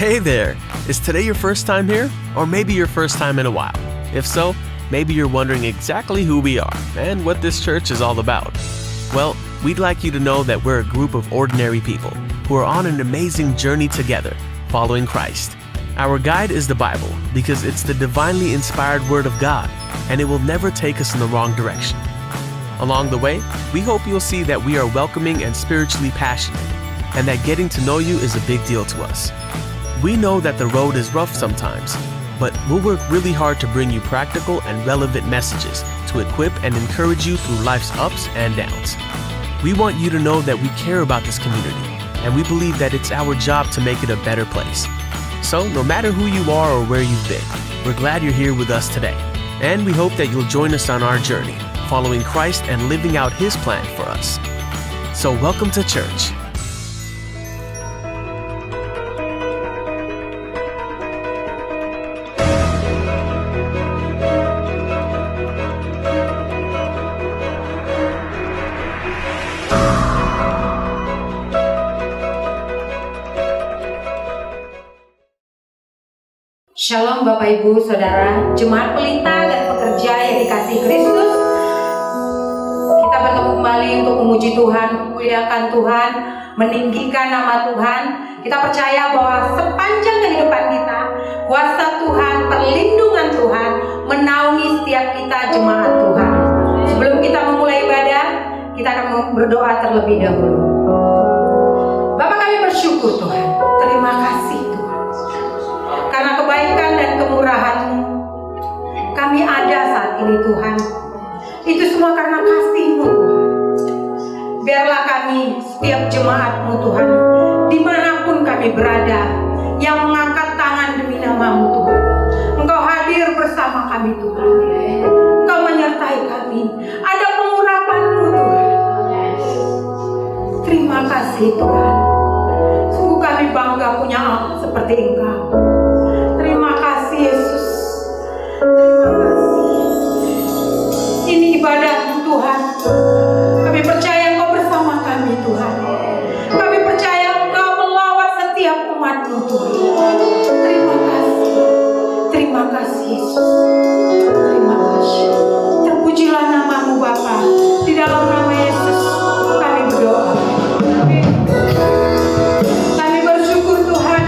Hey there! Is today your first time here? Or maybe your first time in a while? If so, maybe you're wondering exactly who we are and what this church is all about. Well, we'd like you to know that we're a group of ordinary people who are on an amazing journey together, following Christ. Our guide is the Bible because it's the divinely inspired Word of God, and it will never take us in the wrong direction. Along the way, we hope you'll see that we are welcoming and spiritually passionate, and that getting to know you is a big deal to us. We know that the road is rough sometimes, but we'll work really hard to bring you practical and relevant messages to equip and encourage you through life's ups and downs. We want you to know that we care about this community, and we believe that it's our job to make it a better place. So, no matter who you are or where you've been, we're glad you're here with us today, and we hope that you'll join us on our journey, following Christ and living out His plan for us. So, welcome to church. Shalom Bapak Ibu Saudara, jemaat pelita dan pekerja yang dikasihi Kristus. Kita bertemu kembali untuk memuji Tuhan, memuliakan Tuhan, meninggikan nama Tuhan. Kita percaya bahwa sepanjang kehidupan kita, kuasa Tuhan, perlindungan Tuhan menaungi setiap kita jemaat Tuhan. Sebelum kita memulai ibadah, kita akan berdoa terlebih dahulu. Bapak, kami bersyukur Tuhan, terima kasih karena kebaikan dan kemurahan-Mu, kami ada saat ini Tuhan. Itu semua karena kasih-Mu Tuhan. Biarlah kami, setiap jemaat-Mu Tuhan, dimanapun kami berada, yang mengangkat tangan demi nama-Mu Tuhan, Engkau hadir bersama kami Tuhan. Engkau menyertai kami. Ada pengurapan-Mu Tuhan. Terima kasih Tuhan. Sungguh kami bangga punya Allah seperti Engkau. Terima kasih Yesus. Terima kasih. Ini ibadah Tuhan. Kami percaya Engkau bersama kami Tuhan. Kami percaya Engkau melawat setiap umat-Mu Tuhan. Terima kasih. Terima kasih Yesus. Terima kasih. Terpujilah nama-Mu Bapa. Di dalam nama Yesus kami berdoa. Amin. Kami bersyukur Tuhan.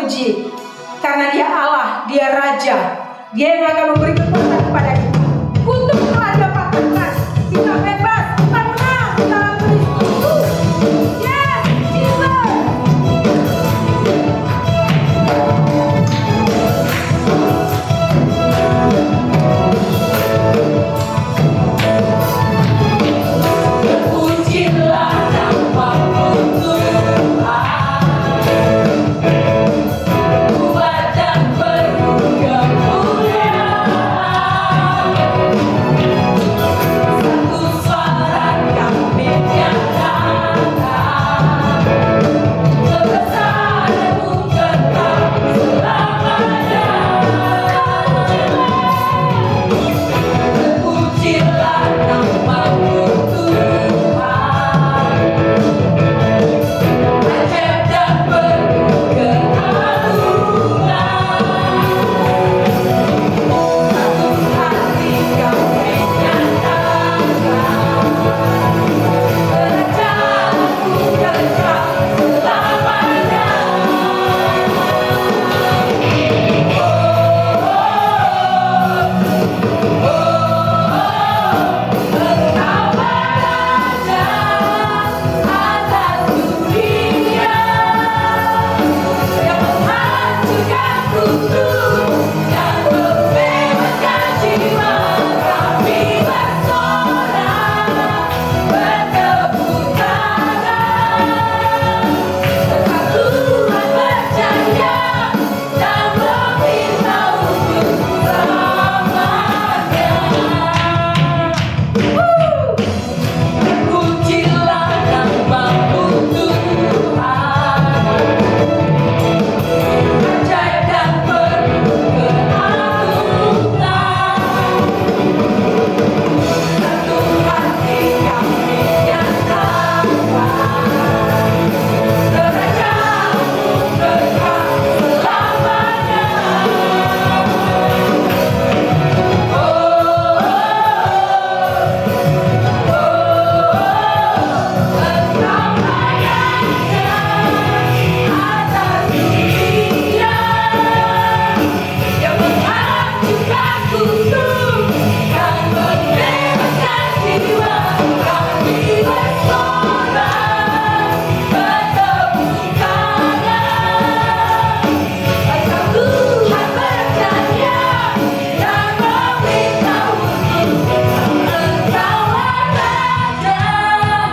puji. Karena Dia Allah, Dia Raja. Dia yang akan memberi kekuatan kepada kita. Kutuk telah dapatkan. Kita bebas, kita menang dalam Kristus. Yes, Jesus. Terpujilah namamu Tuhan, kuat dan penuh kemuliaan. Satu suara kami nyatakan, kebesaran-Mu kekal selamanya. Terpujilah namamu Tuhan, ajaib dan penuh keagungan. Satu hati kami nyatakan, kerajaan-Mu kekal selamanya. Engkau beraja atas dunia, yang menghancurkan kutub dan membebaskan jiwa. Kami bersorak, bertepuk tangan, sebab Tuhan berjaya dan meminta untuk selamanya. Terpujilah namamu Tuhan, ajaib dan penuh keagungan. Satu hati kami nyatakan, kerajaan-Mu kekal selamanya. Engkau beraja atas dunia, yang menghancurkan kutub dan membebaskan jiwa. Kami bersorak, bertepuk tangan, sebab Tuhan berjaya dan meminta untuk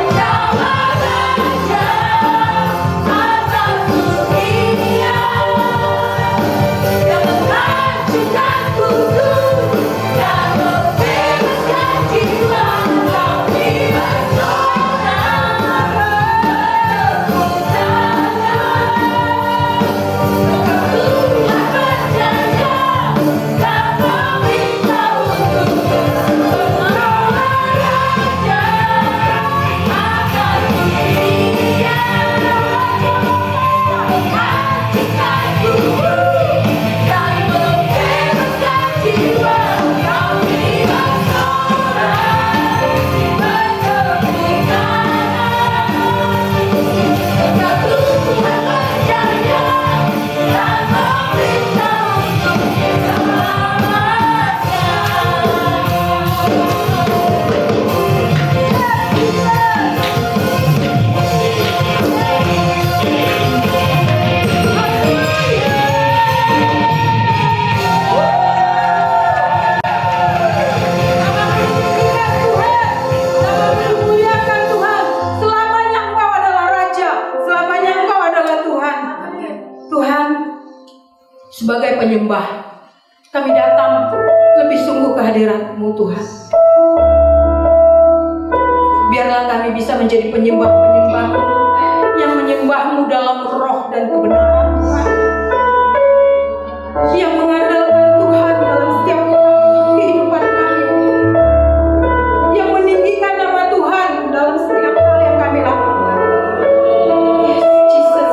Engkau beraja atas dunia, yang menghancurkan kutub dan membebaskan jiwa. Engkau beraja atas dunia, yang menghancurkan kutub dan membebaskan jiwa. Kami bersorak, bertepuk tangan, sebab Tuhan berjaya dan meminta untuk Engkau beraja atas dunia, menghancurkan kutub dan membebaskan jiwa. Kami bersorak, bertepuk tangan, sebab Tuhan berjaya dan meminta untuk Muliakan Tuhan. Selamanya Engkau adalah Raja, selamanya Engkau adalah Tuhan. Tuhan, sebagai penyembah, kami datang lebih sungguh kehadirat-Mu Tuhan. Biarlah kami bisa menjadi penyembah-penyembah-Mu yang menyembah-Mu dalam roh dan kebenaran Tuhan, yang mengandalkan Tuhan dalam setiap kehidupan kami, yang meninggikan nama Tuhan dalam setiap hal yang kami lakukan. Yes, Jesus.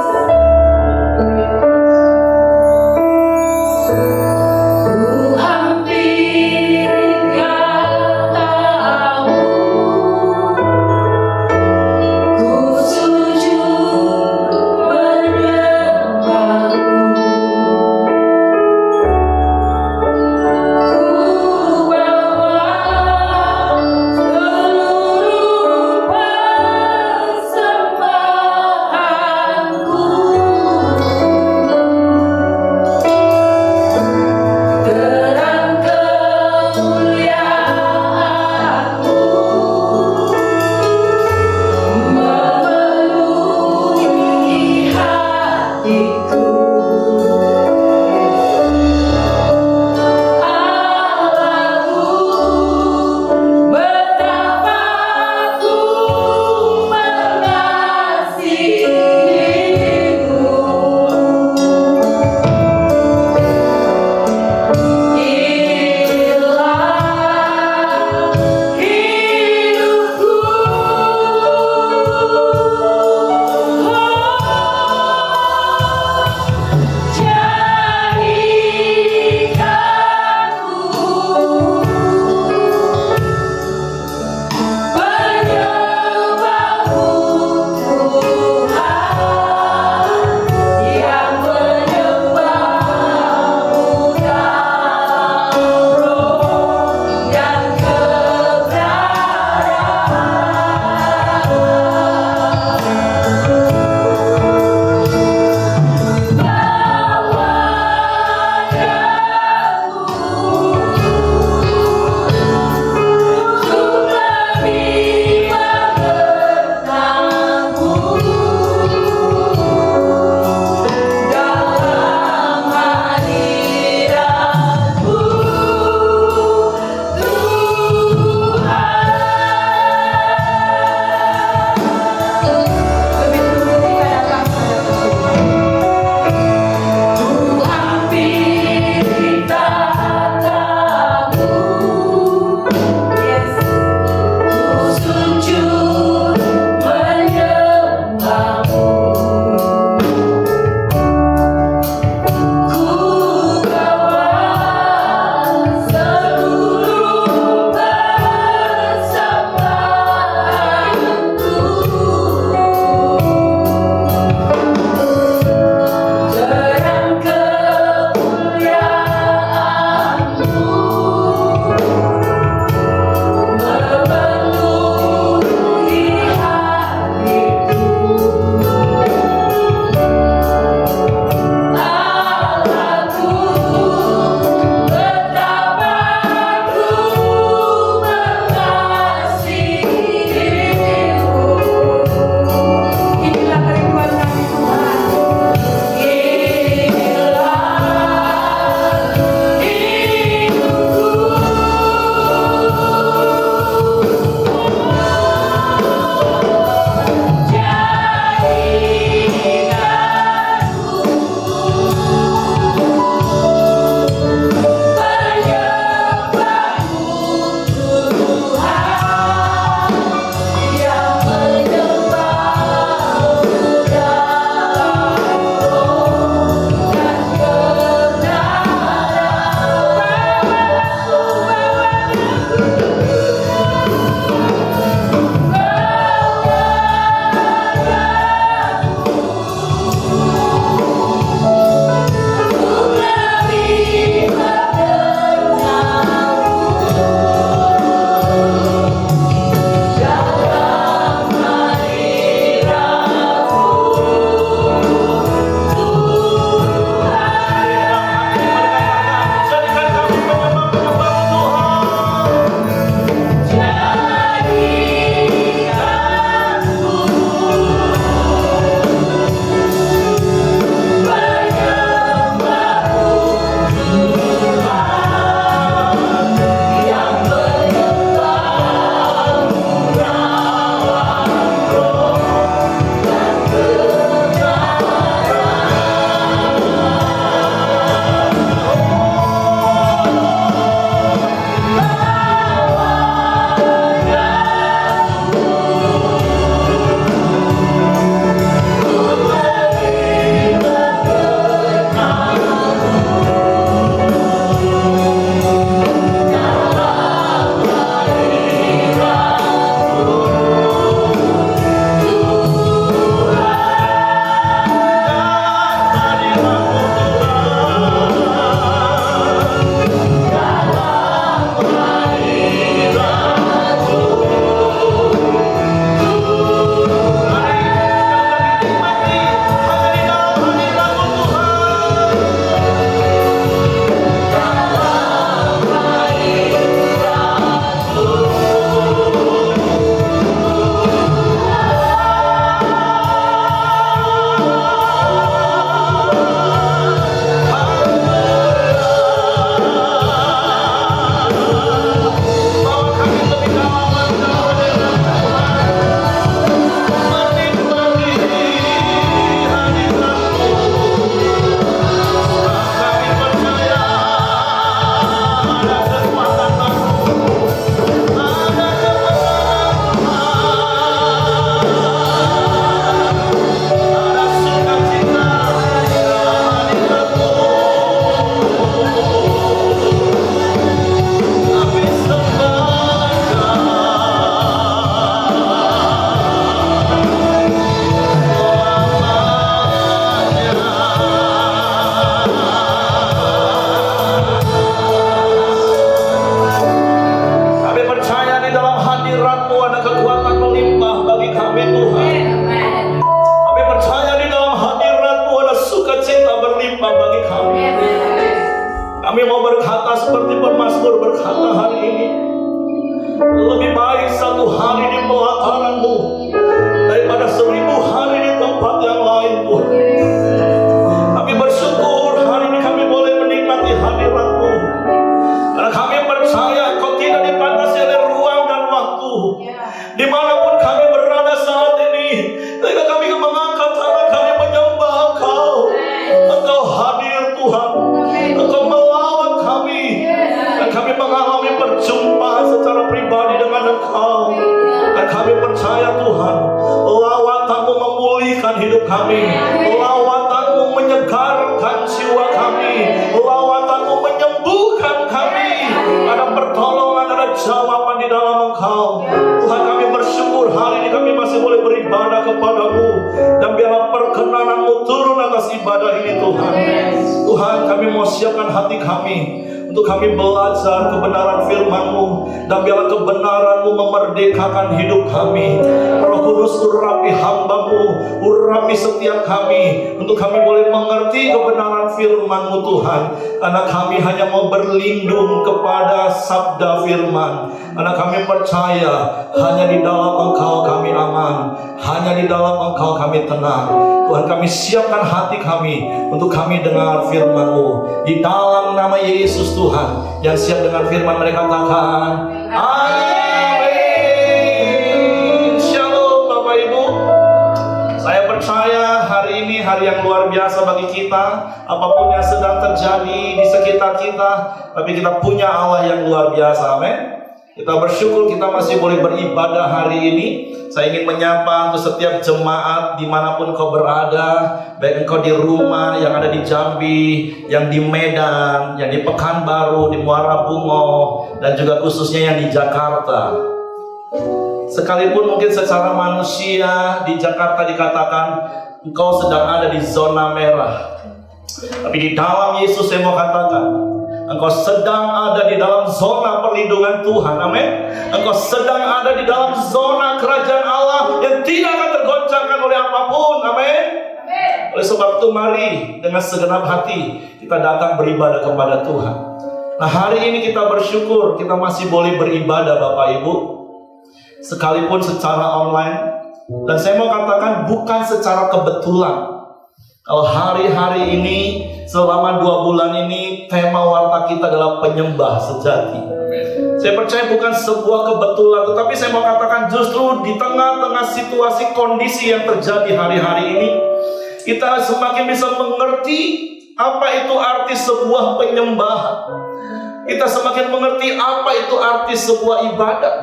Kami mau berkata seperti pemazmur berkata hari ini, lebih baik 1 hari di pelataran-Mu daripada 1000 hari di tempat yang lain, Tuhan. Kami bersyukur hari ini kami boleh menikmati hadirat-Mu, karena kami percaya Engkau tidak dibatasi oleh ruang dan waktu. Dimanapun kami berada saat ini, ketika kami mengangkat tangan kami menyembah Engkau, Engkau hadir Tuhan, Engkau melawat kami, dan kami mengalami perjumpaan secara pribadi dengan Engkau. Dan kami percaya Tuhan, lawatan-Mu memulihkan hidup kami, lawatan-Mu menyegarkan jiwa kami, lawatan-Mu menyembuhkan kami. Ada pertolongan, ada jawaban di dalam Engkau. Tuhan, kami bersyukur hari ini kami masih boleh beribadah kepada-Mu, dan biarlah perkenan-Mu turun atas ibadah ini Tuhan. Tuhan, kami mau siapkan hati kami untuk kami belajar kebenaran firman-Mu, dan biarlah kebenaran-Mu memerdekakan hidup kami. Roh Kudus, urapi hamba-Mu, urapi setiap kami, untuk kami boleh mengerti kebenaran firman-Mu Tuhan. Karena kami hanya mau berlindung kepada sabda firman, karena kami percaya hanya di dalam Engkau kami aman, hanya di dalam Engkau kami tenang. Tuhan, kami siapkan hati kami untuk kami dengar firman-Mu. Di dalam nama Yesus Tuhan, yang siap dengan firman mereka katakan amin. Shalom Bapak Ibu. Saya percaya hari ini hari yang luar biasa bagi kita. Apapun yang sedang terjadi di sekitar kita, tapi kita punya Allah yang luar biasa. Amin. Kita bersyukur kita masih boleh beribadah hari ini. Saya ingin menyapa untuk setiap jemaat dimanapun kau berada, baik engkau di rumah, yang ada di Jambi, yang di Medan, yang di Pekanbaru, di Muara Bungo, dan juga khususnya yang di Jakarta. Sekalipun mungkin secara manusia di Jakarta dikatakan engkau sedang ada di zona merah, tapi di dalam Yesus saya mau katakan engkau sedang ada di dalam zona perlindungan Tuhan. Amin. Engkau sedang ada di dalam zona kerajaan Allah yang tidak akan tergoncangkan oleh apapun. Amin. Oleh sebab itu mari dengan segenap hati kita datang beribadah kepada Tuhan. Nah, hari ini kita bersyukur kita masih boleh beribadah Bapak Ibu, sekalipun secara online. Dan saya mau katakan bukan secara kebetulan kalau hari-hari ini selama 2 bulan ini tema warta kita adalah penyembah sejati. Saya percaya bukan sebuah kebetulan, tetapi saya mau katakan justru di tengah-tengah situasi kondisi yang terjadi hari-hari ini, kita semakin bisa mengerti apa itu arti sebuah penyembahan. Kita semakin mengerti apa itu arti sebuah ibadah.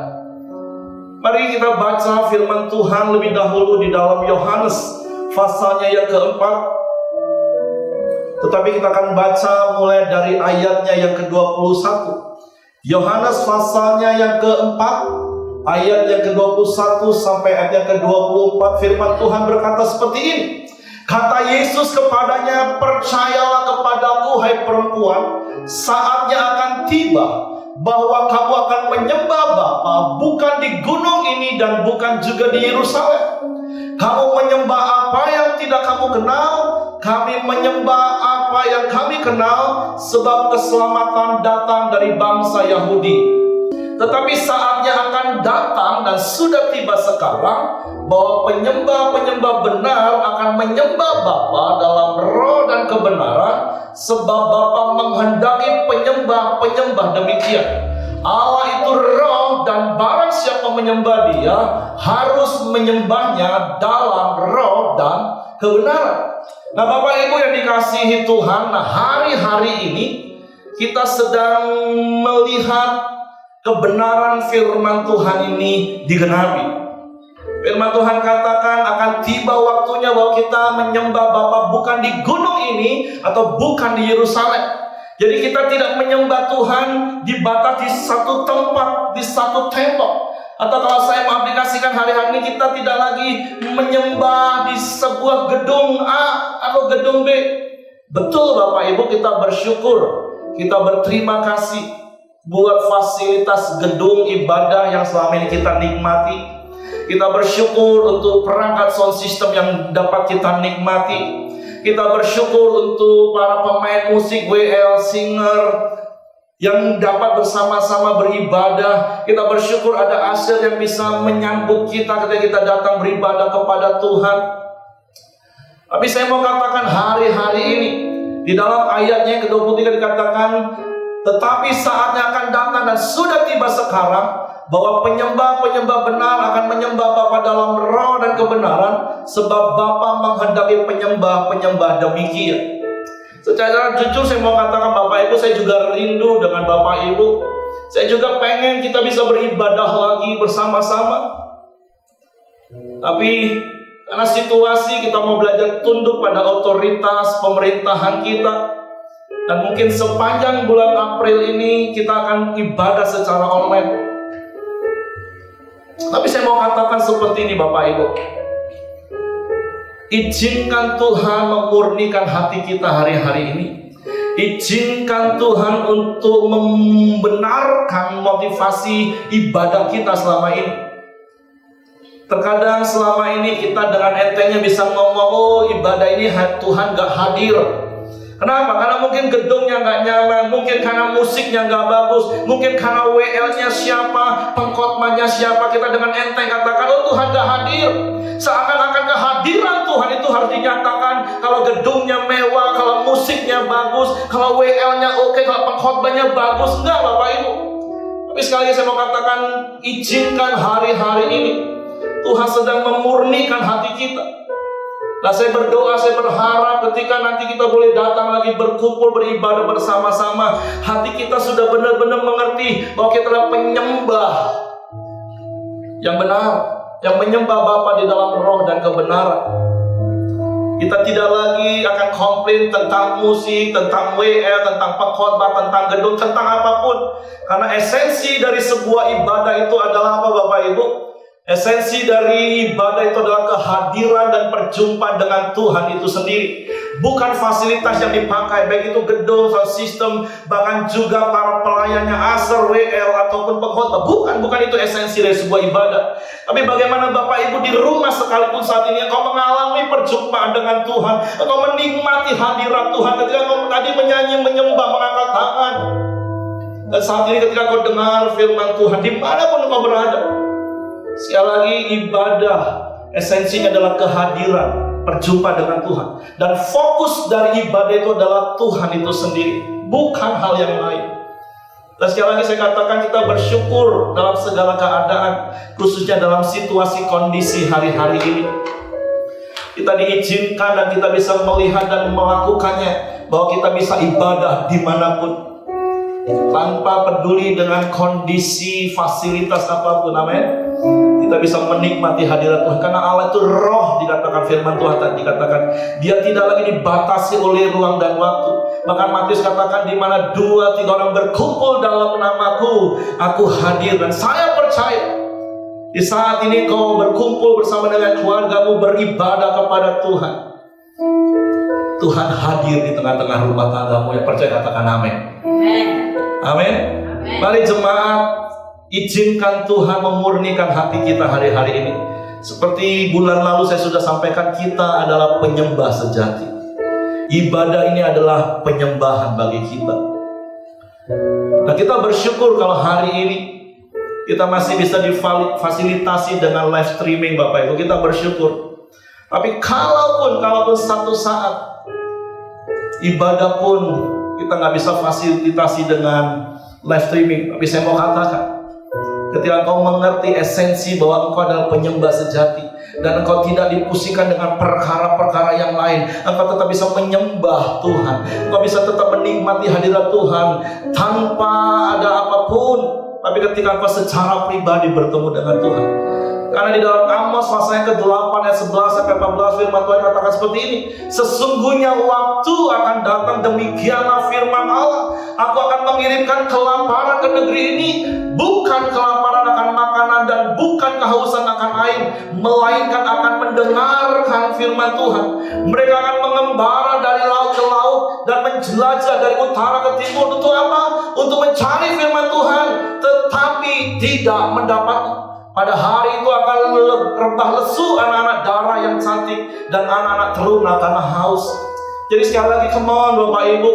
Mari kita baca firman Tuhan lebih dahulu di dalam Yohanes pasalnya yang keempat. Tetapi kita akan baca mulai dari ayatnya yang ke-21. Yohanes pasalnya yang keempat, ayat yang ke-21 sampai ayat yang ke-24. Firman Tuhan berkata seperti ini. Kata Yesus kepadanya, percayalah kepadaku hai perempuan, saatnya akan tiba bahwa kamu akan menyembah Bapa bukan di gunung ini dan bukan juga di Yerusalem. Kamu menyembah apa yang tidak kamu kenal, kami menyembah apa yang kami kenal, sebab keselamatan datang dari bangsa Yahudi. Tetapi saatnya akan datang dan sudah tiba sekarang bahwa penyembah-penyembah benar akan menyembah Bapa dalam roh dan kebenaran, sebab Bapa menghendaki penyembah-penyembah demikian. Allah itu roh, dan barang siapa menyembah Dia harus menyembahnya dalam roh dan kebenaran. Nah, Bapak Ibu yang dikasihi Tuhan, nah hari-hari ini kita sedang melihat kebenaran firman Tuhan ini digenapi. Firman Tuhan katakan akan tiba waktunya bahwa kita menyembah Bapa bukan di gunung ini atau bukan di Yerusalem. Jadi kita tidak menyembah Tuhan dibatasi di satu tempat, di satu tembok. Atau kalau saya mengaplikasikan hari-hari ini, kita tidak lagi menyembah di sebuah gedung A atau gedung B. Betul Bapak Ibu, kita bersyukur, kita berterima kasih buat fasilitas gedung ibadah yang selama ini kita nikmati. Kita bersyukur untuk perangkat sound system yang dapat kita nikmati. Kita bersyukur untuk para pemain musik WL, singer yang dapat bersama-sama beribadah. Kita bersyukur ada Asir yang bisa menyambut kita ketika kita datang beribadah kepada Tuhan. Tapi saya mau katakan hari-hari ini, di dalam ayatnya yang ke-23 dikatakan, tetapi saatnya akan datang dan sudah tiba sekarang, bahwa penyembah-penyembah benar akan menyembah Bapa dalam roh dan kebenaran, sebab Bapa menghendaki penyembah-penyembah demikian. Secara jujur saya mau katakan Bapak Ibu, saya juga rindu dengan Bapak Ibu. Saya juga pengen kita bisa beribadah lagi bersama-sama. Tapi karena situasi kita mau belajar tunduk pada otoritas pemerintahan kita. Dan mungkin sepanjang bulan April ini kita akan ibadah secara online. Tapi saya mau katakan seperti ini Bapak Ibu, izinkan Tuhan memurnikan hati kita hari-hari ini. Izinkan Tuhan untuk membenarkan motivasi ibadah kita selama ini. Terkadang selama ini kita dengan entengnya bisa ngomong, oh ibadah ini Tuhan gak hadir. Kenapa? Karena mungkin gedungnya nggak nyaman, mungkin karena musiknya nggak bagus, mungkin karena WL-nya siapa, pengkhotbahnya siapa. Kita dengan enteng katakan, oh Tuhan nggak hadir. Seakan-akan kehadiran Tuhan itu harus dinyatakan. Kalau gedungnya mewah, kalau musiknya bagus, kalau WL-nya oke, kalau pengkhotbahnya bagus. Enggak Bapak Ibu. Tapi sekali lagi saya mau katakan, izinkan hari-hari ini Tuhan sedang memurnikan hati kita. Nah saya berdoa, saya berharap ketika nanti kita boleh datang lagi berkumpul beribadah bersama-sama, hati kita sudah benar-benar mengerti bahwa kita adalah penyembah yang benar, yang menyembah Bapa di dalam roh dan kebenaran. Kita tidak lagi akan komplain tentang musik, tentang WL, tentang pengkhotbah, tentang gedung, tentang apapun. Karena esensi dari sebuah ibadah itu adalah apa Bapak Ibu? Esensi dari ibadah itu adalah kehadiran dan perjumpaan dengan Tuhan itu sendiri. Bukan fasilitas yang dipakai, baik itu gedung, sound system, bahkan juga para pelayannya Asir, WL, ataupun pengkhotbah. Bukan itu esensi dari sebuah ibadah. Tapi bagaimana Bapak Ibu di rumah sekalipun saat ini engkau mengalami perjumpaan dengan Tuhan, engkau menikmati hadirat Tuhan ketika engkau tadi menyanyi, menyembah, mengangkat tangan. Dan saat ini ketika engkau dengar firman Tuhan, dimanapun engkau berada, sekali lagi ibadah esensinya adalah kehadiran, berjumpa dengan Tuhan. Dan fokus dari ibadah itu adalah Tuhan itu sendiri, bukan hal yang lain. Dan sekali lagi saya katakan kita bersyukur dalam segala keadaan, khususnya dalam situasi kondisi hari-hari ini. Kita diizinkan dan kita bisa melihat dan melakukannya, bahwa kita bisa ibadah dimanapun, tanpa peduli dengan kondisi fasilitas apapun. Amin. Kita bisa menikmati hadirat Tuhan karena Allah itu roh, dikatakan firman Tuhan tadi, dikatakan dia tidak lagi dibatasi oleh ruang dan waktu. Bahkan Matius katakan, di mana 2-3 orang berkumpul dalam namaku, aku hadir. Dan saya percaya di saat ini kau berkumpul bersama dengan keluargamu beribadah kepada Tuhan, Tuhan hadir di tengah-tengah rumah tanggamu. Yang percaya katakan amin. Amin. Mari jemaat, izinkan Tuhan memurnikan hati kita hari-hari ini. Seperti bulan lalu saya sudah sampaikan, kita adalah penyembah sejati. Ibadah ini adalah penyembahan bagi kita. Nah kita bersyukur kalau hari ini kita masih bisa difasilitasi dengan live streaming Bapak Ibu. Kita bersyukur. Tapi kalaupun satu saat ibadah pun kita nggak bisa fasilitasi dengan live streaming, tapi saya mau katakan, ketika engkau mengerti esensi bahwa engkau adalah penyembah sejati, dan engkau tidak dipusingkan dengan perkara-perkara yang lain, engkau tetap bisa menyembah Tuhan, engkau bisa tetap menikmati hadirat Tuhan tanpa ada apapun. Tapi ketika engkau secara pribadi bertemu dengan Tuhan, karena di dalam Amos pasal yang ke-8 ayat 11-14 firman Tuhan katakan seperti ini, sesungguhnya waktu akan datang, demikianlah firman Allah, aku akan mengirimkan kelaparan ke negeri ini, bukan kelaparan akan makanan dan bukan kehausan akan air, melainkan akan mendengarkan firman Tuhan. Mereka akan mengembara dari laut ke laut dan menjelajah dari utara ke timur. Untuk apa? Untuk mencari firman Tuhan, tetapi tidak mendapatnya. Pada hari itu akan rebah lesu anak-anak darah yang cantik dan anak-anak teruna karena haus. Jadi sekali lagi, come on Bapak Ibu,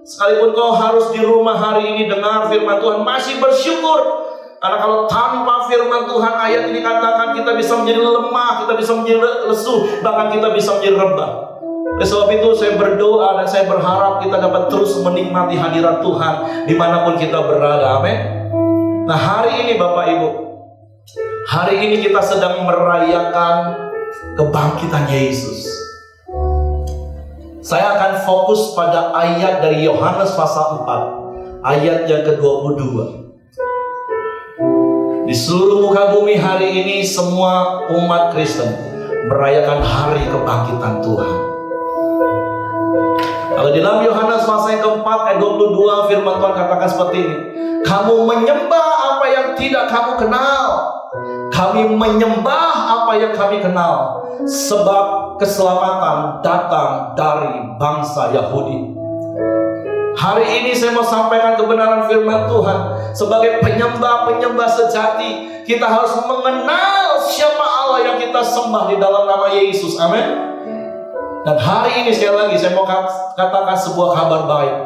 sekalipun kau harus di rumah hari ini dengar firman Tuhan, masih bersyukur. Karena kalau tanpa firman Tuhan, ayat ini katakan kita bisa menjadi lemah, kita bisa menjadi lesu, bahkan kita bisa menjadi rebah. Oleh sebab itu saya berdoa dan saya berharap kita dapat terus menikmati hadirat Tuhan dimanapun kita berada. Amin. Nah, hari ini Bapak Ibu, hari ini kita sedang merayakan kebangkitan Yesus. Saya akan fokus pada ayat dari Yohanes pasal 4, ayat yang ke-22. Di seluruh muka bumi hari ini semua umat Kristen merayakan hari kebangkitan Tuhan. Kalau di dalam Yohanes pasal yang keempat ayat 22, firman Tuhan katakan seperti ini. Kamu menyembah apa yang tidak kamu kenal. Kami menyembah apa yang kami kenal. Sebab keselamatan datang dari bangsa Yahudi. Hari ini saya mau sampaikan kebenaran firman Tuhan. Sebagai penyembah-penyembah sejati, kita harus mengenal siapa Allah yang kita sembah di dalam nama Yesus. Amin. Dan hari ini sekali lagi saya mau katakan sebuah kabar baik,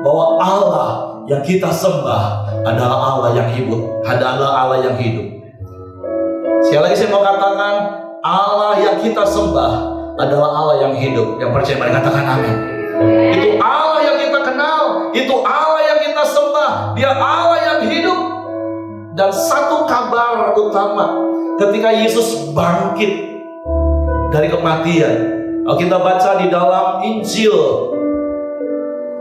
bahwa Allah yang kita sembah adalah Allah yang hidup, adalah Allah yang hidup. Sekali lagi saya mau katakan, Allah yang kita sembah adalah Allah yang hidup. Yang percaya mari katakan amin. Itu Allah yang kita kenal, itu Allah yang kita sembah, Dia Allah yang hidup. Dan satu kabar utama, ketika Yesus bangkit dari kematian, kalau kita baca di dalam Injil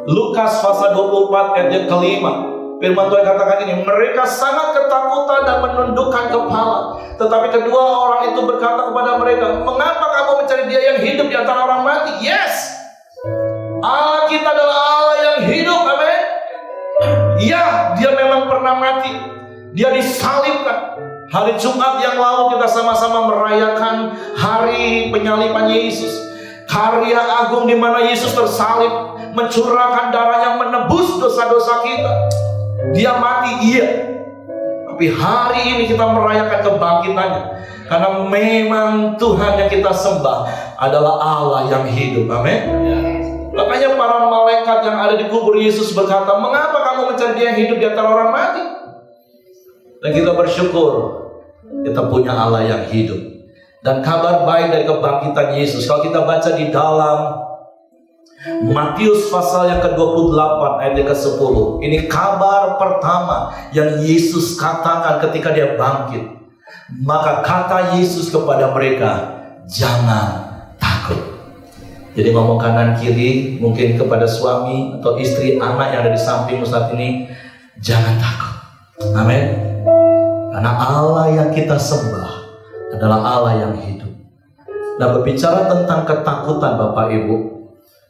Lukas pasal 24 ayat yang kelima, firman Tuhan katakan ini, mereka sangat ketakutan dan menundukkan kepala. Tetapi kedua orang itu berkata kepada mereka, mengapa kamu mencari Dia yang hidup di antara orang mati? Yes, Allah kita adalah Allah yang hidup. Amin. Ya, Dia memang pernah mati, Dia disalibkan. Hari Jumat yang lalu kita sama-sama merayakan hari penyaliban Yesus. Karya agung di mana Yesus tersalib, mencurahkan darahnya menebus dosa-dosa kita. Dia mati, iya. Tapi hari ini kita merayakan kebangkitannya. Karena memang Tuhan yang kita sembah adalah Allah yang hidup. Amin. Makanya para malaikat yang ada di kubur Yesus berkata, mengapa kamu mencari Dia yang hidup di antara orang mati? Dan kita bersyukur kita punya Allah yang hidup. Dan kabar baik dari kebangkitan Yesus, kalau kita baca di dalam Matius pasal yang ke-28 ayat yang ke-10, ini kabar pertama yang Yesus katakan ketika Dia bangkit. Maka kata Yesus kepada mereka, jangan takut. Jadi ngomong kanan kiri, mungkin kepada suami atau istri, anak yang ada di sampingmu saat ini, jangan takut. Amin. Karena Allah yang kita sembah adalah Allah yang hidup. Nah, berbicara tentang ketakutan Bapak Ibu,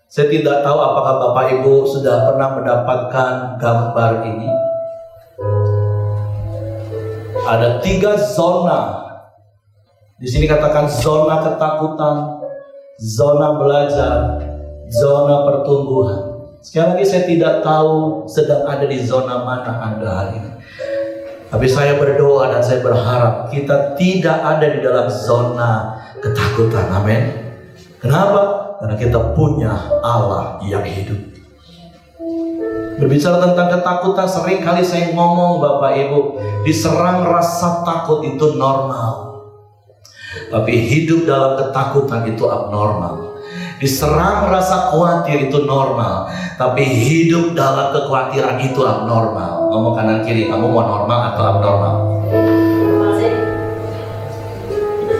saya tidak tahu apakah Bapak Ibu sudah pernah mendapatkan gambar ini. Ada 3 zona. Di sini katakan zona ketakutan, zona belajar, zona pertumbuhan. Sekali lagi saya tidak tahu sedang ada di zona mana Anda hari ini. Tapi saya berdoa dan saya berharap kita tidak ada di dalam zona ketakutan. Amin. Kenapa? Karena kita punya Allah yang hidup. Berbicara tentang ketakutan, sering kali saya ngomong Bapak Ibu, diserang rasa takut itu normal. Tapi hidup dalam ketakutan itu abnormal. Diserang rasa khawatir itu normal, tapi hidup dalam kekhawatiran itu abnormal. Ngomong kanan kiri, kamu mau normal atau abnormal?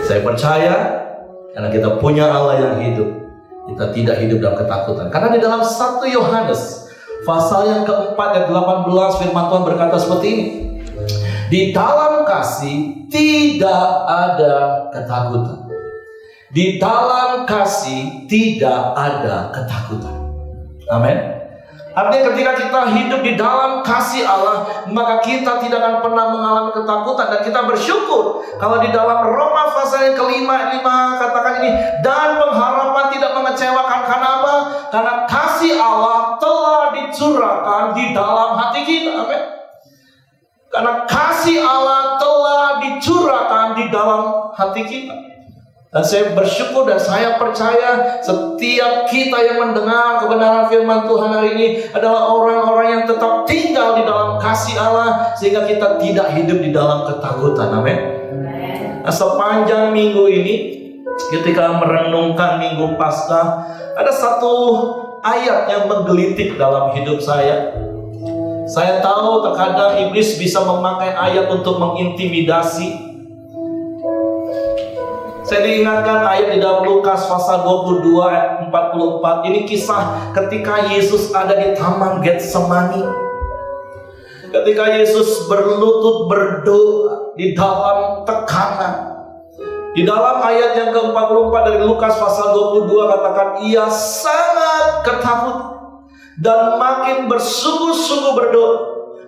Saya percaya karena kita punya Allah yang hidup, kita tidak hidup dalam ketakutan. Karena di dalam 1 Yohanes pasal yang keempat ayat 18, firman Tuhan berkata seperti ini. Di dalam kasih tidak ada ketakutan. Di dalam kasih tidak ada ketakutan. Amin. Artinya ketika kita hidup di dalam kasih Allah, maka kita tidak akan pernah mengalami ketakutan. Dan kita bersyukur kalau di dalam Roma pasal yang kelima, 5 katakan ini, dan pengharapan tidak mengecewakan. Karena apa? Karena kasih Allah telah dicurahkan di dalam hati kita. Amin. Karena kasih Allah telah dicurahkan di dalam hati kita. Dan saya bersyukur dan saya percaya setiap kita yang mendengar kebenaran firman Tuhan hari ini adalah orang-orang yang tetap tinggal di dalam kasih Allah, sehingga kita tidak hidup di dalam ketakutan. Amin. Nah, sepanjang minggu ini ketika merenungkan Minggu Paskah, ada satu ayat yang menggelitik dalam hidup saya. Saya tahu terkadang iblis bisa memakai ayat untuk mengintimidasi. Saya diingatkan ayat di dalam Lukas pasal 22 ayat 44. Ini kisah ketika Yesus ada di Taman Getsemani. Ketika Yesus berlutut berdoa di dalam tekanan. Di dalam ayat yang ke-44 dari Lukas pasal 22 katakan, ia sangat ketakutan dan makin bersungguh-sungguh berdoa.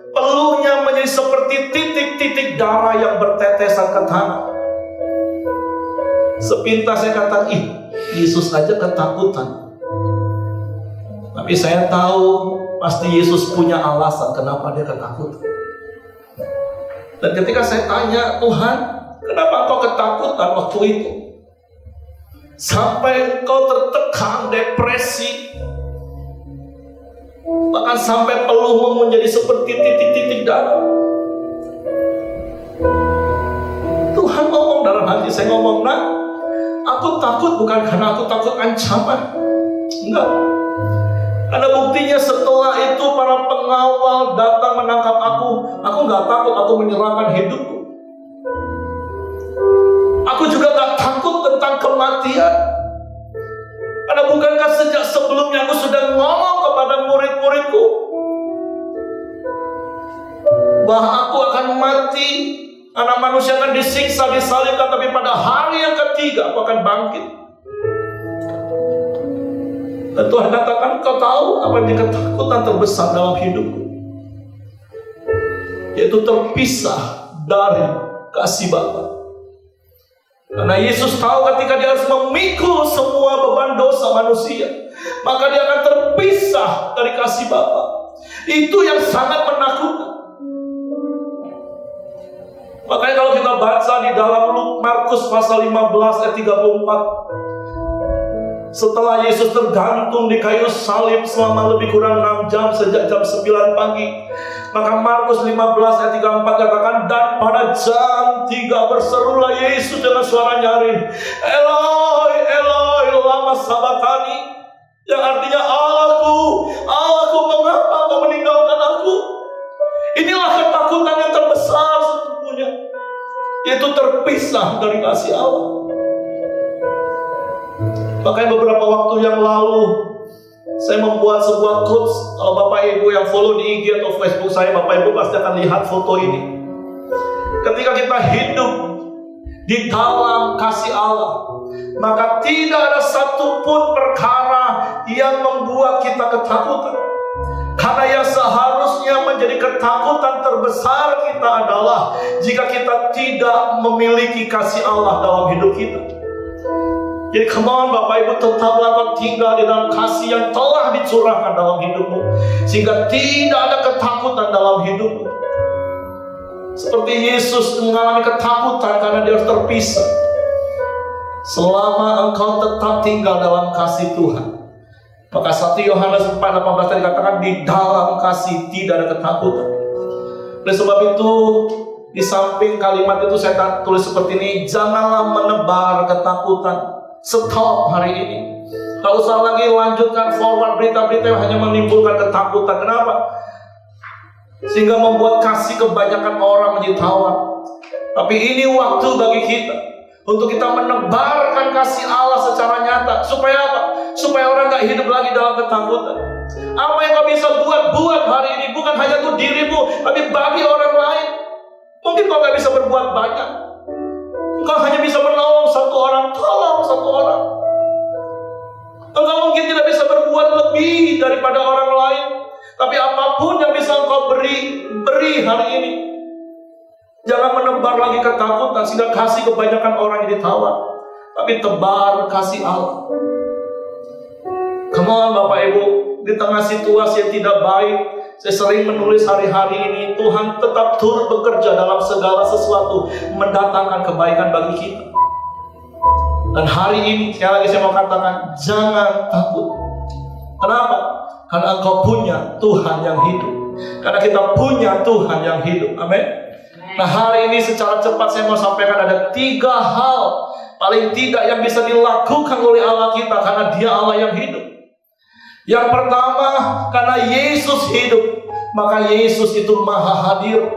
Peluhnya menjadi seperti titik-titik darah yang bertetesan ke tanah. Sepintas saya katakan, Yesus aja ketakutan. Tapi saya tahu pasti Yesus punya alasan kenapa dia ketakutan. Dan ketika saya tanya, Tuhan, kenapa engkau ketakutan waktu itu? Sampai engkau tertekan, depresi, bahkan sampai peluhmu menjadi seperti titik-titik darah. Tuhan ngomong dalam hati saya, ngomong, nak, aku takut bukan karena aku takut ancaman. Enggak. Karena buktinya setelah itu para pengawal datang menangkap aku enggak takut, aku menyerahkan hidupku. Aku juga enggak takut tentang kematian. Karena bukankah sejak sebelumnya aku sudah ngomong kepada murid-muridku bahwa aku akan mati, anak manusia akan disiksa, disalibkan, tapi pada hari yang ketiga aku akan bangkit. Dan Tuhan katakan, kau tahu apa yang ketakutan terbesar dalam hidupku? Yaitu terpisah dari kasih Bapa. Karena Yesus tahu ketika dia harus memikul semua beban dosa manusia, maka dia akan terpisah dari kasih Bapa. Itu yang sangat menakutkan. Makanya kalau kita baca di dalam Markus pasal 15 ayat 34, setelah Yesus tergantung di kayu salib selama lebih kurang 6 jam sejak jam 9 pagi, maka Markus 15 ayat 34 katakan, dan pada jam 3 berserulah Yesus dengan suara nyaring, Eloi, Eloi, lama sabachthani, yang artinya, Allahku, Allahku, mengapa kau meninggalkan aku? Inilah ketakutan yang terbesar sesungguhnya, yaitu terpisah dari kasih Allah. Makanya beberapa waktu yang lalu saya membuat sebuah quotes. Kalau Bapak Ibu yang follow di IG atau Facebook saya, Bapak Ibu pasti akan lihat foto ini. Ketika kita hidup di dalam kasih Allah, maka tidak ada satupun perkara yang membuat kita ketakutan. Karena yang seharusnya menjadi ketakutan terbesar kita adalah jika kita tidak memiliki kasih Allah dalam hidup kita. Jadi come on Bapak Ibu, tetaplah tinggal di dalam kasih yang telah dicurahkan dalam hidupmu, sehingga tidak ada ketakutan dalam hidupmu. Seperti Yesus mengalami ketakutan karena dia harus terpisah. Selama engkau tetap tinggal dalam kasih Tuhan, maka 1 Yohanes 4:18 tadi dikatakan, di dalam kasih tidak ada ketakutan. Oleh sebab itu, di samping kalimat itu saya tulis seperti ini, janganlah menebar ketakutan. Stop hari ini. Tak usah lagi lanjutkan forward berita-berita yang hanya menimbulkan ketakutan. Kenapa? Sehingga membuat kasih kebanyakan orang menjadi tawar. Tapi ini waktu bagi kita untuk kita menebarkan kasih Allah secara nyata. Supaya apa? Supaya orang gak hidup lagi dalam ketakutan. Apa yang kau bisa buat hari ini bukan hanya untuk dirimu, tapi bagi orang lain. Mungkin kau gak bisa berbuat banyak. Engkau hanya bisa menolong satu orang, tolong satu orang. Engkau mungkin tidak bisa berbuat lebih daripada orang lain, tapi apapun yang bisa engkau beri hari ini. Jangan menebar lagi ketakutan sehingga kasih kebanyakan orang jadi tawar, tapi tebar kasih Allah. Come on Bapak Ibu, di tengah situasi yang tidak baik, saya sering menulis hari-hari ini, Tuhan tetap turut bekerja dalam segala sesuatu, mendatangkan kebaikan bagi kita. Dan hari ini sekali lagi saya mau katakan, jangan takut. Kenapa? Karena engkau punya Tuhan yang hidup. Karena kita punya Tuhan yang hidup. Amin. Nah, hari ini secara cepat saya mau sampaikan ada 3 hal paling tidak yang bisa dilakukan oleh Allah kita, karena Dia Allah yang hidup. Yang pertama, karena Yesus hidup, maka Yesus itu maha hadir.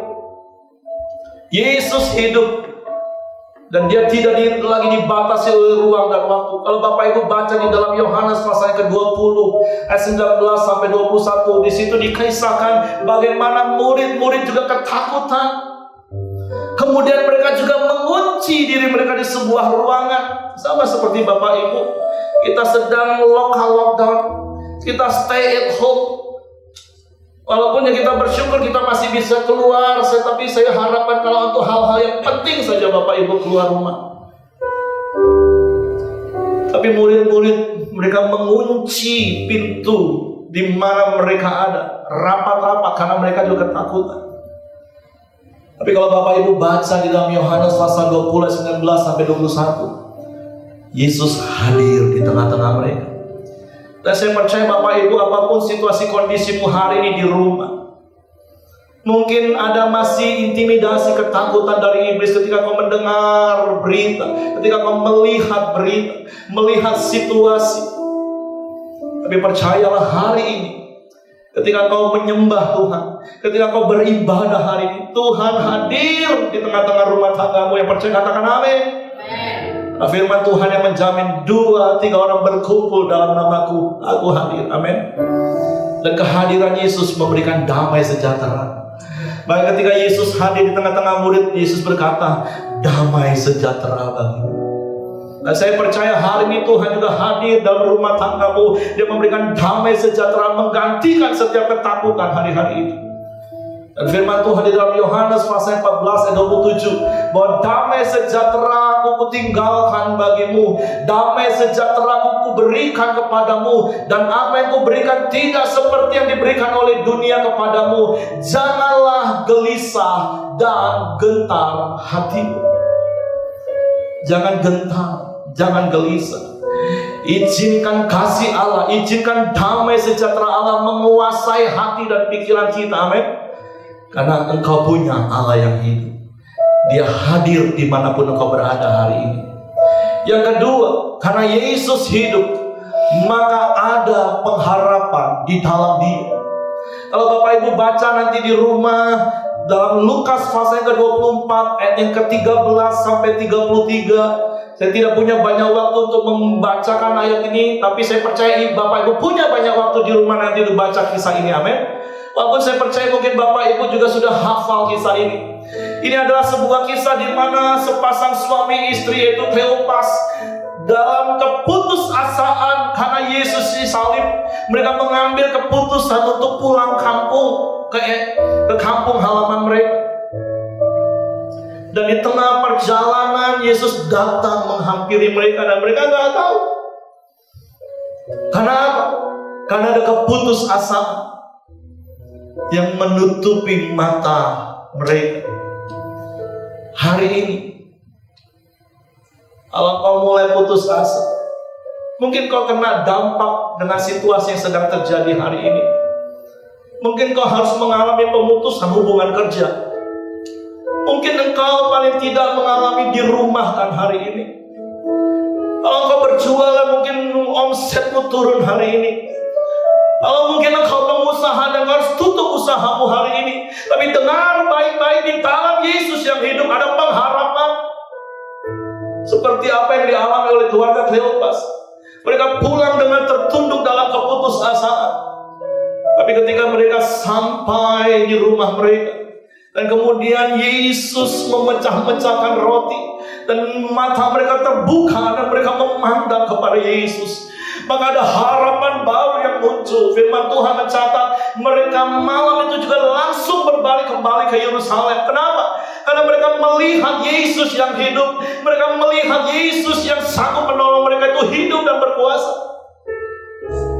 Yesus hidup, dan Dia tidak lagi dibatasi oleh ruang dan waktu. Kalau Bapak Ibu baca di dalam Yohanes pasal ke-20 ayat 19 sampai 21, di situ dikisahkan bagaimana murid-murid juga ketakutan. Kemudian mereka juga mengunci diri mereka di sebuah ruangan. Sama seperti Bapak Ibu, kita sedang lockdown, kita stay at home. Walaupun kita bersyukur kita masih bisa keluar, tapi saya harapkan kalau untuk hal-hal yang penting saja Bapak Ibu keluar rumah. Tapi murid-murid mereka mengunci pintu di mana mereka ada, rapat-rapat karena mereka juga ketakutan. Tapi kalau Bapak Ibu baca di dalam Yohanes pasal 20 19 sampai 21, Yesus hadir di tengah-tengah mereka. Dan saya percaya Bapak Ibu, apapun situasi kondisimu hari ini di rumah, mungkin ada masih intimidasi, ketakutan dari iblis ketika kau mendengar berita, ketika kau melihat berita, melihat situasi. Tapi percayalah hari ini, ketika kau menyembah Tuhan, ketika kau beribadah hari ini, Tuhan hadir di tengah-tengah rumah tanggamu. Yang percaya katakan amin. Firman Tuhan yang menjamin 2-3 orang berkumpul dalam namaku, aku hadir. Amin. Dan kehadiran Yesus memberikan damai sejahtera. Maka ketika Yesus hadir di tengah-tengah murid, Yesus berkata, damai sejahtera bagimu. Dan saya percaya hari ini Tuhan juga hadir dalam rumah tanggamu. Dia memberikan damai sejahtera, menggantikan setiap ketakutan hari-hari ini. Dan firman Tuhan di dalam Yohanes pasal 14 ayat 27, bahwa damai sejahtera aku tinggalkan bagimu, damai sejahtera aku berikan kepadamu, dan apa yang kuberikan tidak seperti yang diberikan oleh dunia kepadamu. Janganlah gelisah dan gentar hatimu. Jangan gentar, jangan gelisah. Izinkan kasih Allah, izinkan damai sejahtera Allah menguasai hati dan pikiran kita. Amin. Karena engkau punya Allah yang hidup. Dia hadir dimanapun engkau berada hari ini. Yang kedua, karena Yesus hidup, maka ada pengharapan di dalam Dia. Kalau Bapak Ibu baca nanti di rumah, dalam Lukas pasal ke-24 ayat yang ke-13 sampai 33, saya tidak punya banyak waktu untuk membacakan ayat ini, tapi saya percaya Bapak Ibu punya banyak waktu di rumah nanti untuk baca kisah ini. Amin. Walaupun saya percaya mungkin Bapak Ibu juga sudah hafal kisah ini. Ini adalah sebuah kisah di mana sepasang suami istri, yaitu Kleopas, dalam keputusasaan karena Yesus disalib, mereka mengambil keputusan untuk pulang kampung ke kampung halaman mereka. Dan di tengah perjalanan Yesus datang menghampiri mereka dan mereka nggak tahu. Karena apa? Karena ada keputusasaan yang menutupi mata mereka. Hari ini, kalau kau mulai putus asa, mungkin kau kena dampak dengan situasi yang sedang terjadi hari ini. Mungkin kau harus mengalami pemutusan hubungan kerja. Mungkin engkau paling tidak mengalami dirumahkan hari ini. Kalau kau berjualan, mungkin omsetmu turun hari ini. Kalau mungkin engkau pengusaha dan harus tutup usahamu hari ini. Tapi dengar baik-baik, di dalam Yesus yang hidup ada pengharapan. Seperti apa yang dialami oleh keluarga Kleopas. Mereka pulang dengan tertunduk dalam keputusasaan. Tapi ketika mereka sampai di rumah mereka, dan kemudian Yesus memecah-mecahkan roti, dan mata mereka terbuka dan mereka memandang kepada Yesus, maka ada harapan baru yang muncul. Firman Tuhan mencatat mereka malam itu juga langsung berbalik kembali ke Yerusalem. Kenapa? Karena mereka melihat Yesus yang hidup. Mereka melihat Yesus yang sanggup menolong mereka itu hidup dan berkuasa.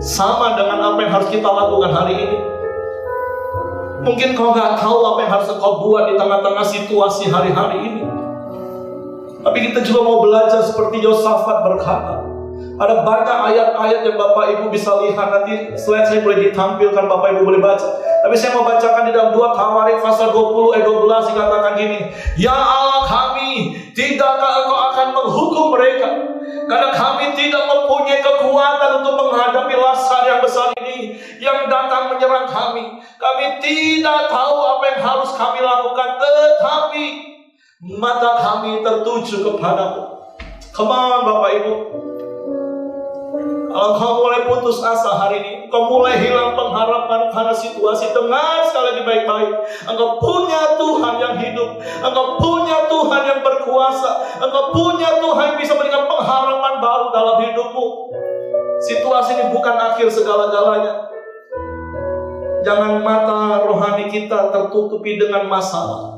Sama dengan apa yang harus kita lakukan hari ini. Mungkin kau gak tahu apa yang harus kau buat di tengah-tengah situasi hari-hari ini. Tapi kita juga mau belajar seperti Yosafat berkata. Ada banyak ayat-ayat yang Bapak Ibu bisa lihat. Nanti slide saya boleh ditampilkan, Bapak Ibu boleh baca. Tapi saya mau bacakan di dalam 2 Tawarik pasal 20 ayat 12 dikatakan gini. Ya Allah kami, tidakkah Engkau akan menghukum mereka? Karena kami tidak mempunyai kekuatan untuk menghadapi laskar yang besar ini yang datang menyerang kami. Kami tidak tahu apa yang harus kami lakukan, tetapi mata kami tertuju kepadamu. Come on Bapak Ibu. Kalau kau mulai putus asa hari ini, kau mulai hilang pengharapan karena situasi, dengar sekali lagi baik-baik. Engkau punya Tuhan yang hidup. Engkau punya Tuhan yang berkuasa. Engkau punya Tuhan yang bisa memberikan pengharapan baru dalam hidupmu. Situasi ini bukan akhir segala-galanya. Jangan mata rohani kita tertutupi dengan masalah.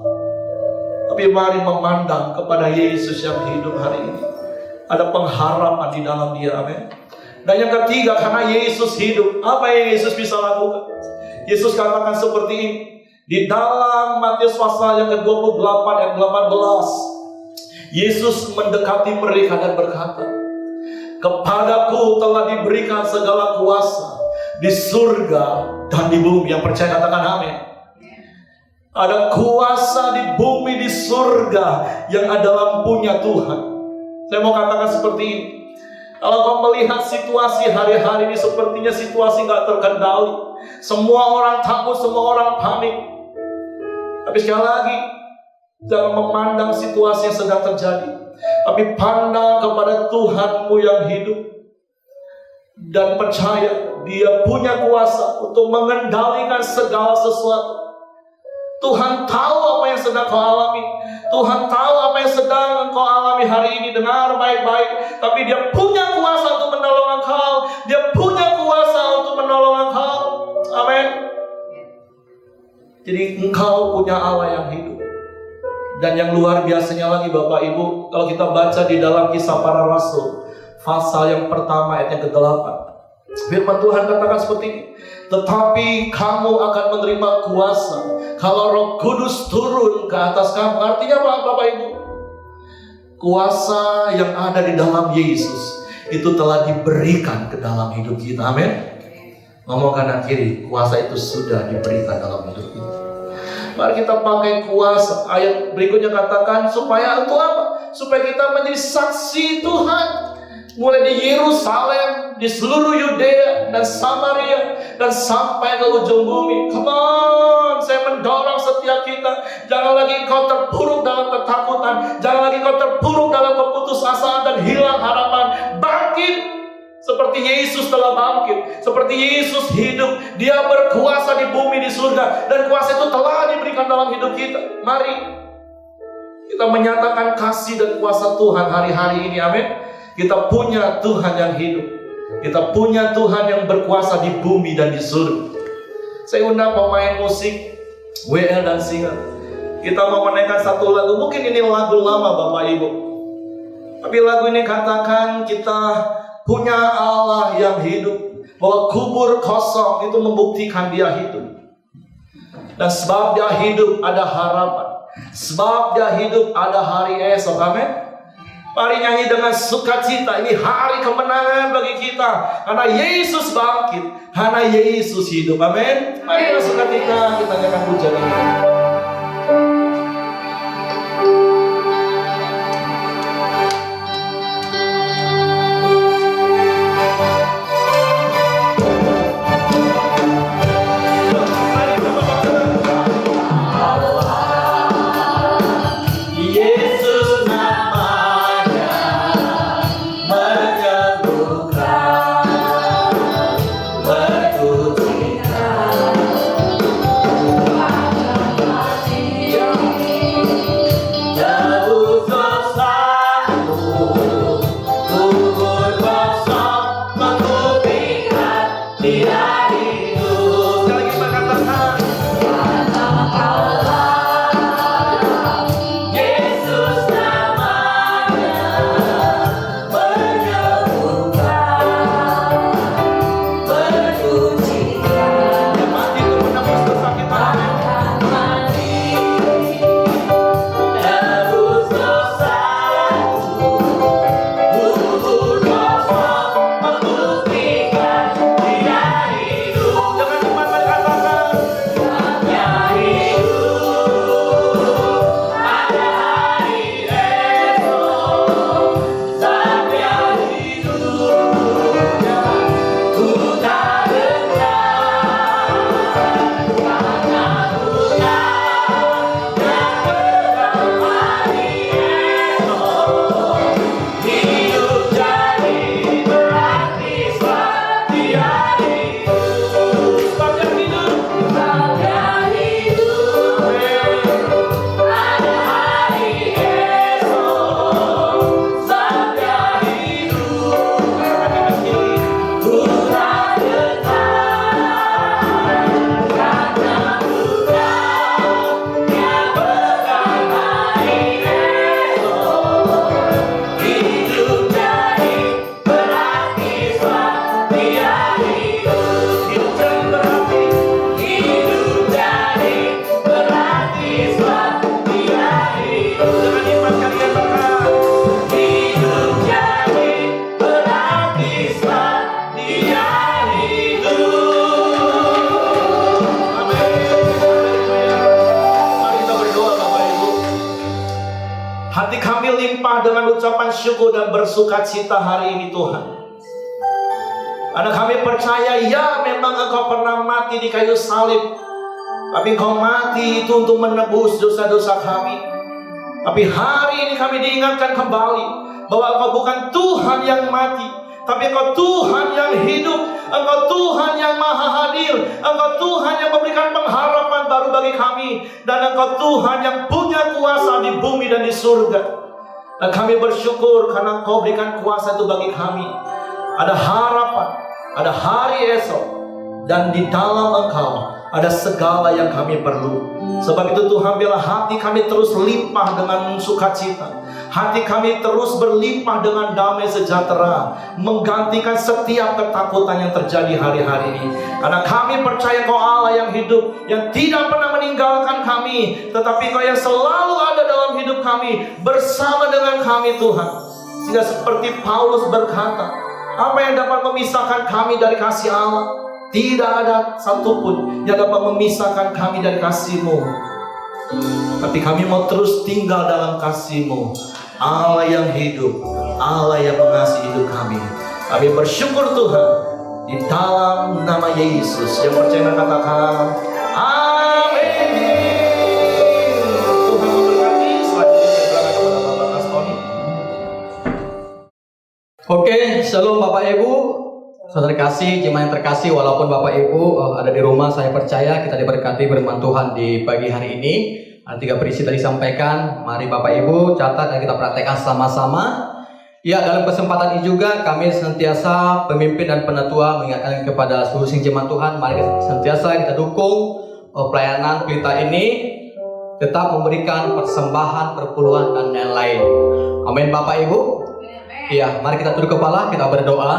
Tapi mari memandang kepada Yesus yang hidup hari ini. Ada pengharapan di dalam Dia, amin. Dan yang ketiga, karena Yesus hidup, apa yang Yesus bisa lakukan? Yesus katakan seperti ini di dalam Matius pasal yang ke-28 ayat 18. Yesus mendekati mereka dan berkata, kepadaku telah diberikan segala kuasa di surga dan di bumi. Yang percaya katakan amin. Ada kuasa di bumi, di surga yang ada lampunya Tuhan. Saya mau katakan seperti ini. Kalau kau melihat situasi hari-hari ini sepertinya situasi gak terkendali. Semua orang takut, semua orang panik. Tapi sekali lagi, jangan memandang situasi yang sedang terjadi, tapi pandang kepada Tuhanmu yang hidup. Dan percaya Dia punya kuasa untuk mengendalikan segala sesuatu. Tuhan tahu apa yang sedang kau alami. Tuhan tahu apa yang sedang kau alami hari ini. Dengar baik-baik. Tapi Dia punya kuasa untuk menolong engkau. Dia punya kuasa untuk menolong engkau. Amin. Jadi engkau punya Allah yang hidup. Dan yang luar biasanya lagi Bapak Ibu, kalau kita baca di dalam Kisah Para Rasul pasal yang pertama ayat yang ke-8, firman Tuhan katakan seperti ini. Tetapi kamu akan menerima kuasa kalau Roh Kudus turun ke atas kamu. Artinya apa Bapak Ibu? Kuasa yang ada di dalam Yesus itu telah diberikan ke dalam hidup kita. Amin. Ngomong kanan kiri, kuasa itu sudah diberikan dalam hidup kita. Mari kita pakai kuasa. Ayat berikutnya katakan supaya untuk apa? Supaya kita menjadi saksi Tuhan. Mulai di Yerusalem, di seluruh Yudea dan Samaria, dan sampai ke ujung bumi. Come on, saya mendorong setiap kita. Jangan lagi kau terpuruk dalam ketakutan. Jangan lagi kau terpuruk dalam keputusasaan dan hilang harapan. Bangkit seperti Yesus telah bangkit, seperti Yesus hidup. Dia berkuasa di bumi, di surga, dan kuasa itu telah diberikan dalam hidup kita. Mari kita menyatakan kasih dan kuasa Tuhan hari-hari ini. Amin. Kita punya Tuhan yang hidup. Kita punya Tuhan yang berkuasa di bumi dan di surga. Saya undang pemain musik WL dan singer. Kita mau menaikkan satu lagu. Mungkin ini lagu lama Bapak Ibu, tapi lagu ini katakan kita punya Allah yang hidup. Bahwa kubur kosong itu membuktikan Dia hidup. Dan sebab Dia hidup ada harapan. Sebab Dia hidup ada hari esok. Amin. Mari nyanyi dengan sukacita. Ini hari kemenangan bagi kita. Karena Yesus bangkit. Karena Yesus hidup. Amin. Mari dengan sukacita kita nyanyikan pujian ini. Bertujukan berlimpah dengan ucapan syukur dan bersukacita hari ini Tuhan. Karena kami percaya, ya memang Engkau pernah mati di kayu salib, tapi Engkau mati itu untuk menebus dosa-dosa kami. Tapi hari ini kami diingatkan kembali bahwa Engkau bukan Tuhan yang mati, tapi Engkau Tuhan yang hidup. Engkau Tuhan yang maha hadir. Engkau Tuhan yang memberikan pengharapan baru bagi kami. Dan Engkau Tuhan yang punya kuasa di bumi dan di surga. Dan kami bersyukur karena Engkau berikan kuasa itu bagi kami. Ada harapan, ada hari esok, dan di dalam Engkau ada segala yang kami perlu. Sebab itu Tuhan, biarlah hati kami terus limpah dengan sukacita. Hati kami terus berlimpah dengan damai sejahtera, menggantikan setiap ketakutan yang terjadi hari-hari ini. Karena kami percaya Kau Allah yang hidup, yang tidak pernah meninggalkan kami, tetapi Kau yang selalu ada dalam hidup kami, bersama dengan kami Tuhan. Sehingga seperti Paulus berkata, apa yang dapat memisahkan kami dari kasih Allah? Tidak ada satupun yang dapat memisahkan kami dari kasih-Mu. Tapi kami mau terus tinggal dalam kasih-Mu. Allah yang hidup, Allah yang mengasihi hidup kami. Kami bersyukur Tuhan, di dalam nama Yesus. Yang percaya katakan amin. Tuhan memberkati. Selanjutnya silakan kepada Bapak Astoni. Oke, shalom Bapak Ibu, saudara kasih, jemaat yang terkasih. Walaupun Bapak Ibu ada di rumah, saya percaya kita diberkati firman Tuhan di pagi hari ini. Ada 3 prinsip tadi disampaikan. Mari Bapak Ibu catat dan kita praktekkan sama-sama. Ya, dalam kesempatan ini juga kami senantiasa pemimpin dan penatua mengingatkan kepada seluruh jemaat Tuhan, mari senantiasa kita dukung pelayanan pelita ini, tetap memberikan persembahan, perpuluhan dan lain-lain. Amin Bapak Ibu. Ya, mari kita tunduk kepala, kita berdoa.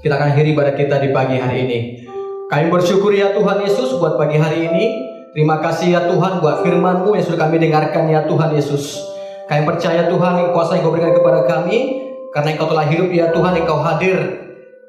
Kita akan akhiri ibadah kita di pagi hari ini. Kami bersyukur ya Tuhan Yesus buat pagi hari ini. Terima kasih ya Tuhan buat firman-Mu yang sudah kami dengarkan ya Tuhan Yesus. Kami percaya Tuhan kuasa yang Kau berikan kepada kami, karena Engkau telah hidup ya Tuhan, Engkau hadir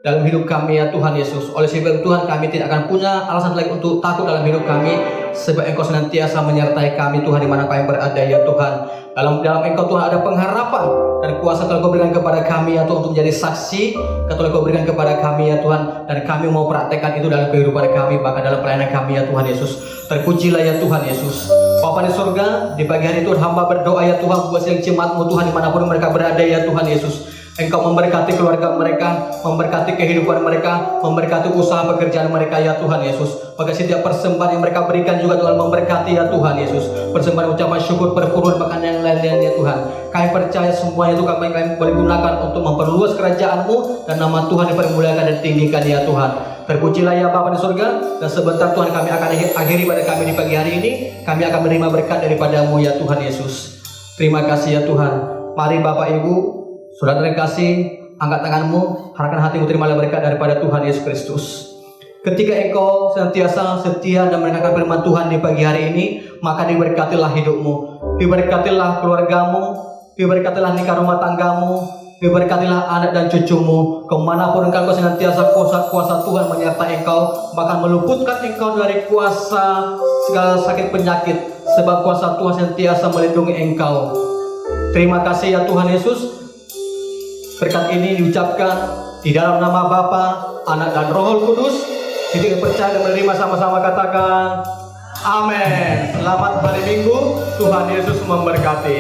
dalam hidup kami ya Tuhan Yesus. Oleh sebab Tuhan, kami tidak akan punya alasan lagi untuk takut dalam hidup kami, sebab Engkau senantiasa menyertai kami Tuhan dimana kami berada ya Tuhan. Dalam Engkau Tuhan ada pengharapan dan kuasa telah Kau berikan kepada kami ya Tuhan untuk menjadi saksi, telah Kau berikan kepada kami ya Tuhan, dan kami mau praktekkan itu dalam kehidupan kami, bahkan dalam pelayanan kami ya Tuhan Yesus. Terpujilah ya Tuhan Yesus. Bapa di surga, di pagi hari Tuhan hamba berdoa ya Tuhan buat yang jemaat-Mu Tuhan dimanapun mereka berada ya Tuhan Yesus. Engkau memberkati keluarga mereka, memberkati kehidupan mereka, memberkati usaha pekerjaan mereka ya Tuhan Yesus. Maka setiap persembahan yang mereka berikan juga Tuhan memberkati ya Tuhan Yesus. Persembahan ucapan syukur, perpuluhan, bahkan yang lain-lain ya Tuhan. Kami percaya semuanya itu kami boleh gunakan untuk memperluas kerajaan-Mu, dan nama Tuhan dipermuliakan dan tinggikan ya Tuhan. Terpujilah ya Bapa di surga, dan sebentar Tuhan kami akan akhiri pada kami di pagi hari ini. Kami akan menerima berkat daripada-Mu ya Tuhan Yesus. Terima kasih ya Tuhan. Mari Bapak Ibu, saudara terkasih, angkat tanganmu, harapkan hatimu terimalah berkat daripada Tuhan Yesus Kristus. Ketika engkau senantiasa setia dan mendengarkan firman Tuhan di pagi hari ini, maka diberkatilah hidupmu, diberkatilah keluargamu, diberkatilah nikah rumah tanggamu, diberkatilah anak dan cucumu. Kemanapun engkau senantiasa kuasa Tuhan menyertai engkau, bahkan meluputkan engkau dari kuasa segala sakit penyakit, sebab kuasa Tuhan senantiasa melindungi engkau. Terima kasih ya Tuhan Yesus. Berkat ini diucapkan di dalam nama Bapa, Anak dan Roh Kudus. Kita percaya dan menerima sama-sama, katakan amin. Selamat hari Minggu, Tuhan Yesus memberkati.